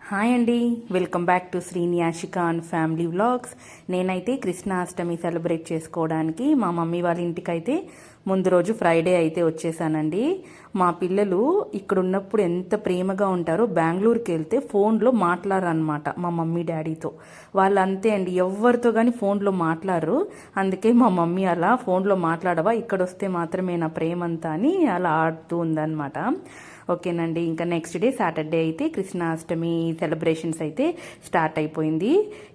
Hi అండి, welcome back to Srini Yashika and family vlogs. నేనైతే Krishnashtami celebrate చేసుకోవడానికి మా మమ్మీ వాళ్ళ ఇంటికైతే ముందు రోజు ఫ్రైడే అయితే వచ్చేసానండి. మా పిల్లలు ఇక్కడ ఉన్నప్పుడు ఎంత ప్రేమగా ఉంటారో బెంగళూరుకి వెళ్తే ఫోన్లో మాట్లాడరనమాట మా మమ్మీ డాడీతో. వాళ్ళు అంతే అండి, ఎవరితో కానీ ఫోన్లో మాట్లాడరు. అందుకే మా మమ్మీ అలా ఫోన్లో మాట్లాడవా, ఇక్కడ వస్తే మాత్రమే నా ప్రేమంతా అని అలా ఆడుతూ ఉందన్నమాట. ఓకేనండి, ఇంకా నెక్స్ట్ డే సాటర్డే అయితే కృష్ణాష్టమి సెలబ్రేషన్స్ అయితే స్టార్ట్ అయిపోయింది.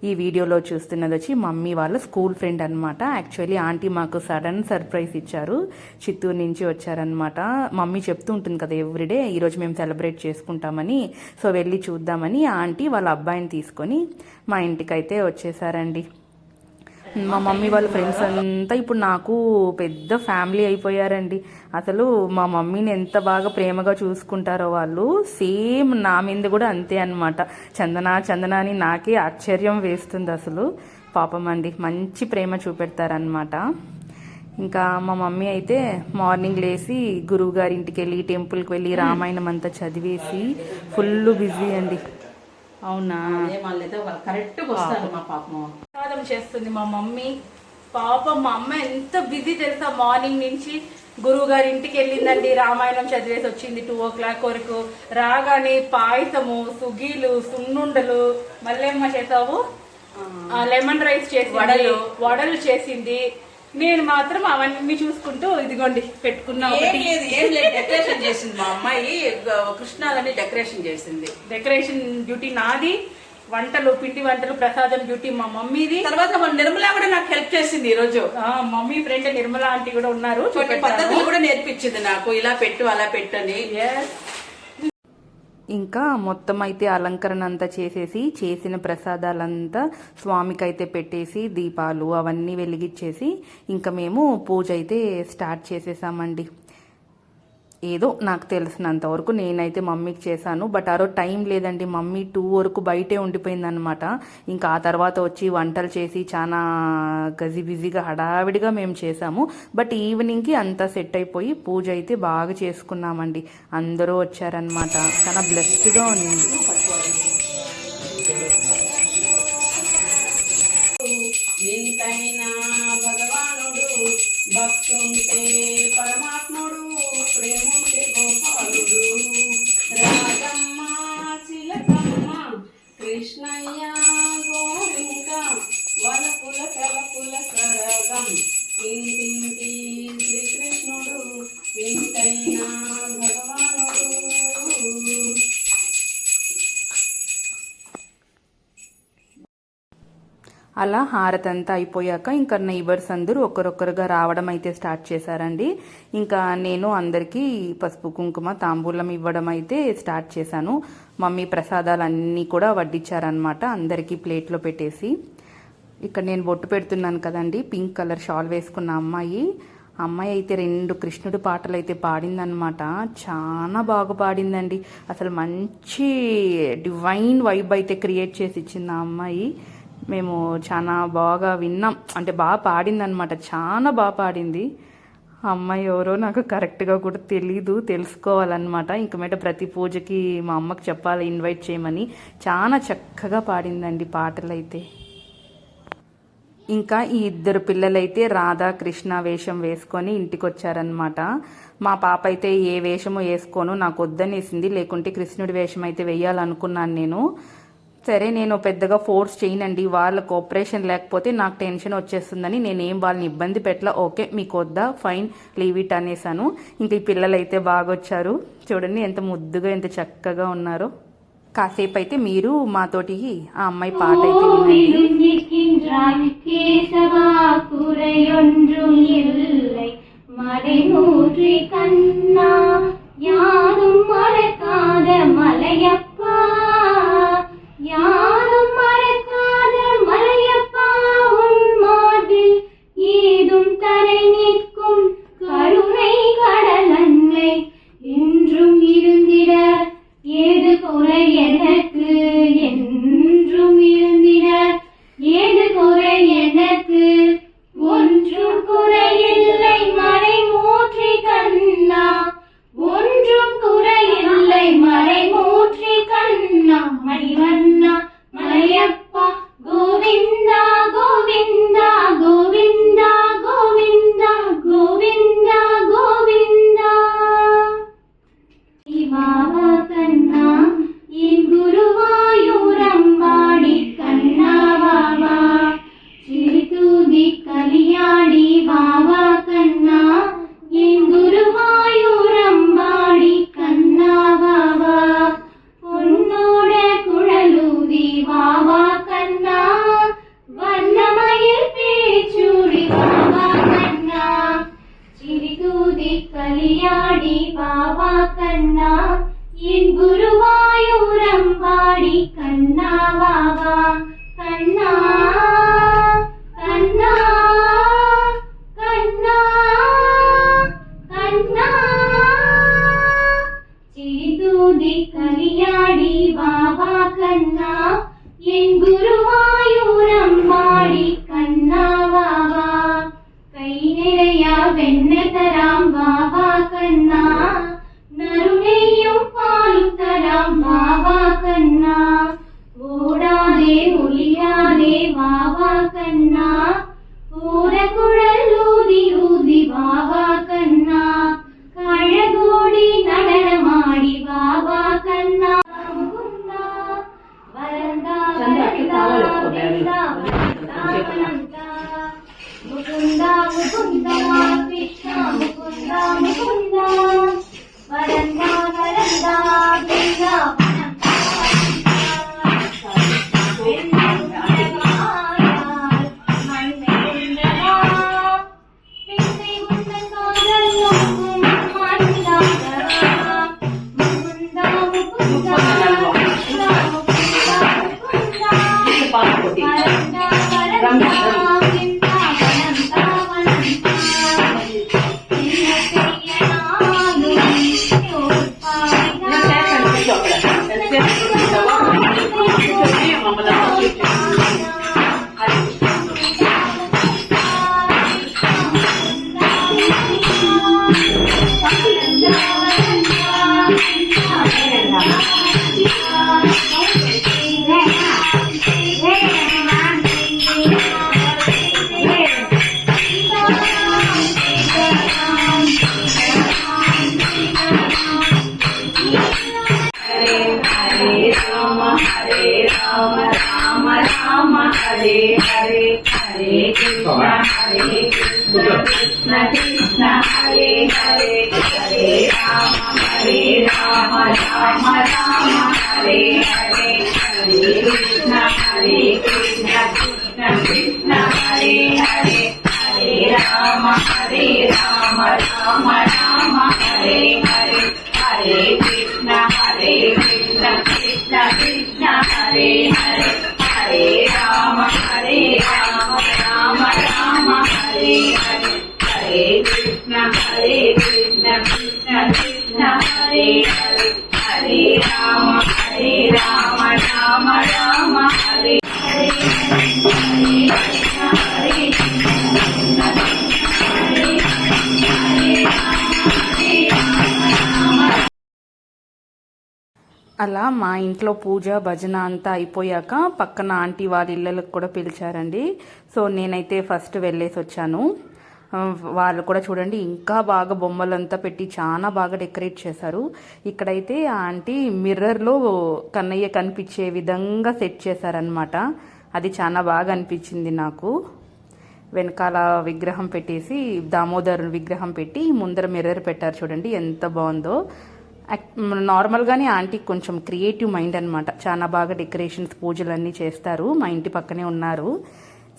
ఈ వీడియోలో చూస్తున్నది వచ్చి మమ్మీ వాళ్ళ స్కూల్ ఫ్రెండ్ అనమాట. యాక్చువల్లీ ఆంటీ మాకు సడన్ సర్ప్రైజ్ ఇచ్చారు, చిత్తూరు నుంచి వచ్చారనమాట. మమ్మీ చెప్తూ ఉంటుంది కదా ఎవ్రీడే ఈరోజు మేము సెలబ్రేట్ చేసుకుంటామని. సో వెళ్ళి చూద్దామని ఆంటీ వాళ్ళ అబ్బాయిని తీసుకొని మా ఇంటికైతే వచ్చేసారండి. మా మమ్మీ వాళ్ళ ఫ్రెండ్స్ అంతా ఇప్పుడు నాకు పెద్ద ఫ్యామిలీ అయిపోయారండి. అసలు మా మమ్మీని ఎంత బాగా ప్రేమగా చూసుకుంటారో వాళ్ళు, సేమ్ నా మీద కూడా అంతే అనమాట. చందన అని నాకే ఆశ్చర్యం వేస్తుంది అసలు. పాపం అండి, మంచి ప్రేమ చూపెడతారనమాట. ఇంకా మా మమ్మీ అయితే మార్నింగ్ లేచి గురువు గారి ఇంటికి వెళ్ళి టెంపుల్కి వెళ్ళి రామాయణం అంతా చదివేసి ఫుల్ బిజీ అండి. అవునా, ప్రసాదం చేస్తుంది మా మమ్మీ. పాపం మా అమ్మ ఎంత బిజీ తెలుసా, మార్నింగ్ నుంచి గురువు గారి ఇంటికి వెళ్ళిందండి, రామాయణం చదివేసి వచ్చింది 2 o'clock వరకు. రాగానే పాయసము, సుగీలు, సున్నుండలు, మళ్ళీ ఏమో చేసావు, లెమన్ రైస్ చేసి వడలు చేసింది. నేను మాత్రం అవన్నీ చూసుకుంటూ ఇదిగోండి పెట్టుకున్నా. డెకరేషన్ చేసింది మా అమ్మాయి, కృష్ణాలని డెకరేషన్ చేసింది. డెకరేషన్ డ్యూటీ నాది, వంటలు పిండి వంటలు ప్రసాదం డ్యూటీ మా మమ్మీది. తర్వాత మన నిర్మలా కూడా నాకు హెల్ప్ చేసింది. ఈ రోజు మమ్మీ ఫ్రెండ్ నిర్మలా ఆంటీ కూడా ఉన్నారు, పద్ధతులు కూడా నేర్పించింది నాకు, ఇలా పెట్టు అలా పెట్టు అని. ఇంకా మొత్తం అయితే అలంకరణ అంతా చేసేసి చేసిన ప్రసాదాలంతా స్వామికి అయితే పెట్టేసి దీపాలు అవన్నీ వెలిగించేసి ఇంకా మేము పూజ అయితే స్టార్ట్ చేసేసామండి. ఏదో నాకు తెలిసినంత వరకు నేనైతే మమ్మీకి చేశాను. బట్ ఆ రోజు టైం లేదండి, మమ్మీ 2 వరకు బయటే ఉండిపోయిందనమాట. ఇంకా ఆ తర్వాత వచ్చి వంటలు చేసి చాలా బిజీగా హడావిడిగా మేము చేసాము. బట్ ఈవినింగ్కి అంతా సెట్ అయిపోయి పూజ అయితే బాగా చేసుకున్నామండి. అందరూ వచ్చారనమాట, చాలా బ్లెస్డ్గా ఉంది. భగవానుడు భక్తుంటే పరమాత్ముడు, ప్రేముంటే గోపాలుడు, రాగమ్మ చిలకమ్మ కృష్ణయ్య గోవింద, వలపుల తలపుల సరగం, ఇంటింటి శ్రీకృష్ణుడు, ఇంటైనా భగవానుడు. అలా హారతంతా అయిపోయాక ఇంకా నైబర్స్ అందరూ ఒకరొకరుగా రావడం అయితే స్టార్ట్ చేశారండి. ఇంకా నేను అందరికీ పసుపు కుంకుమ తాంబూలం ఇవ్వడం అయితే స్టార్ట్ చేశాను. మమ్మీ ప్రసాదాలన్నీ కూడా వడ్డించారనమాట, అందరికీ ప్లేట్లో పెట్టేసి. ఇక్కడ నేను బొట్టు పెడుతున్నాను కదండి, పింక్ కలర్ షాల్ వేసుకున్న అమ్మాయి అయితే 2 కృష్ణుడి పాటలు అయితే పాడిందనమాట. చాలా బాగా పాడిందండి. అసలు మంచి డివైన్ వైబ్ అయితే క్రియేట్ చేసి ఇచ్చింది ఆ అమ్మాయి. మేము చాలా బాగా విన్నాం, అంటే బాగా పాడింది అనమాట, చాలా బాగా పాడింది. అమ్మాయి ఎవరో నాకు కరెక్ట్గా కూడా తెలీదు, తెలుసుకోవాలన్నమాట. ఇంక మీద ప్రతి పూజకి మా అమ్మకి చెప్పాలి, ఇన్వైట్ చేయమని. చాలా చక్కగా పాడిందండి పాటలు అయితే. ఇంకా ఈ 2 పిల్లలైతే రాధా కృష్ణ వేషం వేసుకొని ఇంటికి వచ్చారనమాట. మా పాప అయితే ఏ వేషము వేసుకోను, నాకు వద్దనేసింది. లేకుంటే కృష్ణుడి వేషం అయితే వేయాలనుకున్నాను నేను. సరే, నేను పెద్దగా ఫోర్స్ చేయనండి, వాళ్ళ కోఆపరేషన్ లేకపోతే నాకు టెన్షన్ వచ్చేస్తుందని నేనేం వాళ్ళని ఇబ్బంది పెట్టలా. ఓకే మీకు వద్దా, ఫైన్, లీవ్ ఇట్ అనేసాను. ఇంకా ఈ పిల్లలు అయితే బాగా వచ్చారు, చూడండి ఎంత ముద్దుగా ఎంత చక్కగా ఉన్నారో. కాసేపు అయితే మీరు మాతోటి ఆ అమ్మాయి పాట అయితే யாரும் மறக்காத மலையப்பா உன் மார்பில் ஏதும் தரை நிற்கும் கருணை கடலன்னை என்றும் இருந்திட ஏது குறை எனக்கு, என்றும் இருந்திட ஏது குறை எனக்கு, ஒன்றும் குறையில்லை மறை மூற்றி கண்ணா, ஒன்றும் குறையில்லை மறை மூற்றி మణివన్న మలయప్ప గోవింద గోవింద గోవింద గోవింద గోవింద గోవింద బాబా కన్నా என் குருவாயூரம்பாடி கண்ணா பாபா சிறுதூதி கலியாடி பாபா கண்ணா என் குருவாயூரம்பாடி கண்ணா பாபா பொன்னோட குழலூதி பாபா கண்ணா வண்ணமயில் பேச்சூடி பாபா கண்ணா சிறுதூதி கலியாடி பாபா கண்ணா என் குருவாயூரம்பாடி கண்ணா பாபா கண்ணா கண்ணா கண்ணா கண்ணா சிறிதூதி கலியாடி பாபா கண்ணா என் குருவாயூரம்பாடி கண்ணா பாபா கை நிறைய வெண்ணெய் பாபா கண்ணா நறுநெய்யும் பாலும் தராம் பாபா கண்ணா ஓடாதே ஒளியாதே பாபா கண்ணா ஊரகுழல் ஊதி ஊதி பாபா கண்ணா கழகோடி நடனமாடி பாபா கண்ணா முகுந்தா வரந்தா வரந்தா வரந்தா வரந்தா முகுந்தா முகுந்தா கிருஷ்ணா முகுந்தா முகுந்தா வரந்தா வரந்தா கிருஷ்ணா అలా మా ఇంట్లో పూజ భజన అంతా అయిపోయాక పక్కన ఆంటీ వాళ్ళ ఇళ్ళకి కూడా పిలిచారండి. సో నేనైతే ఫస్ట్ వెళ్ళేసి వచ్చాను. వాళ్ళు కూడా చూడండి ఇంకా బాగా బొమ్మలంతా పెట్టి చాలా బాగా డెకరేట్ చేశారు. ఇక్కడైతే ఆంటీ మిర్రర్లో కన్నయ్య కనిపించే విధంగా సెట్ చేశారనమాట. అది చాలా బాగా అనిపించింది నాకు. వెనకాల విగ్రహం పెట్టేసి దామోదర్ విగ్రహం పెట్టి ముందర మిర్రర్ పెట్టారు చూడండి ఎంత బాగుందో. నార్మల్గానే ఆంటీకి కొంచెం క్రియేటివ్ మైండ్ అనమాట. చాలా బాగా డెకరేషన్స్ పూజలన్నీ చేస్తారు. మా ఇంటి పక్కనే ఉన్నారు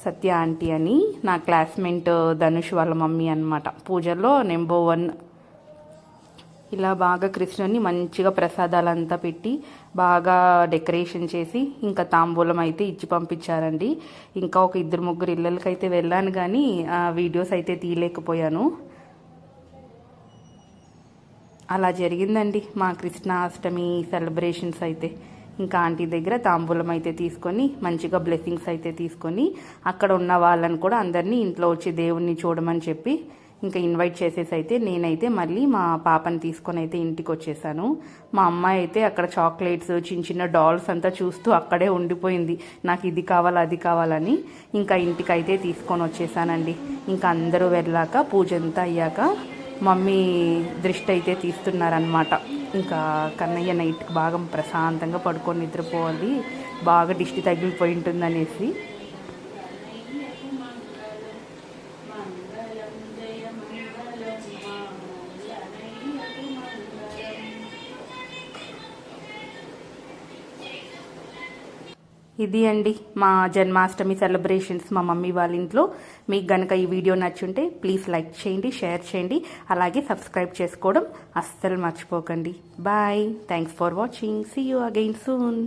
సత్య ఆంటీ అని, నా క్లాస్మేట్ ధనుష్ వాళ్ళ మమ్మీ అనమాట. పూజల్లో నెంబర్ 1. ఇలా బాగా కృష్ణుని మంచిగా ప్రసాదాలంతా పెట్టి బాగా డెకరేషన్ చేసి ఇంకా తాంబూలం అయితే ఇచ్చి పంపించారండి. ఇంకా ఒక 2-3 ఇళ్ళకైతే వెళ్ళాను కానీ వీడియోస్ అయితే తీయలేకపోయాను. అలా జరిగిందండి మా కృష్ణాష్టమి సెలబ్రేషన్స్ అయితే. ఇంకా ఆంటీ దగ్గర తాంబూలం అయితే తీసుకొని మంచిగా బ్లెస్సింగ్స్ అయితే తీసుకొని అక్కడ ఉన్న వాళ్ళని కూడా అందరినీ ఇంట్లో వచ్చి దేవుణ్ణి చూడమని చెప్పి ఇంకా ఇన్వైట్ చేసేసి అయితే నేనైతే మళ్ళీ మా పాపని తీసుకొని అయితే ఇంటికి వచ్చేసాను. మా అమ్మాయి అయితే అక్కడ చాక్లెట్స్ చిన్న చిన్న డాల్స్ అంతా చూస్తూ అక్కడే ఉండిపోయింది. నాకు ఇది కావాలి అది కావాలని. ఇంకా ఇంటికి అయితే తీసుకొని వచ్చేసానండి. ఇంకా అందరూ వెళ్ళాక పూజ అంతా అయ్యాక మమ్మీ దృష్టి అయితే తీస్తున్నారనమాట. ఇంకా కన్నయ్య నైట్కి బాగా ప్రశాంతంగా పడుకొని నిద్రపోవాలి, బాగా దిష్టి తగిలిపోయి ఉంటుందనేసి. ఇది అండి మా జన్మాష్టమి సెలబ్రేషన్స్ మా మమ్మీ వాళ్ళ ఇంట్లో. మీకు గనక ఈ వీడియో నచ్చుంటే ప్లీజ్ లైక్ చేయండి, షేర్ చేయండి, అలాగే సబ్స్క్రైబ్ చేసుకోవడం అస్సలు మర్చిపోకండి. Bye, thanks for watching, see you again soon.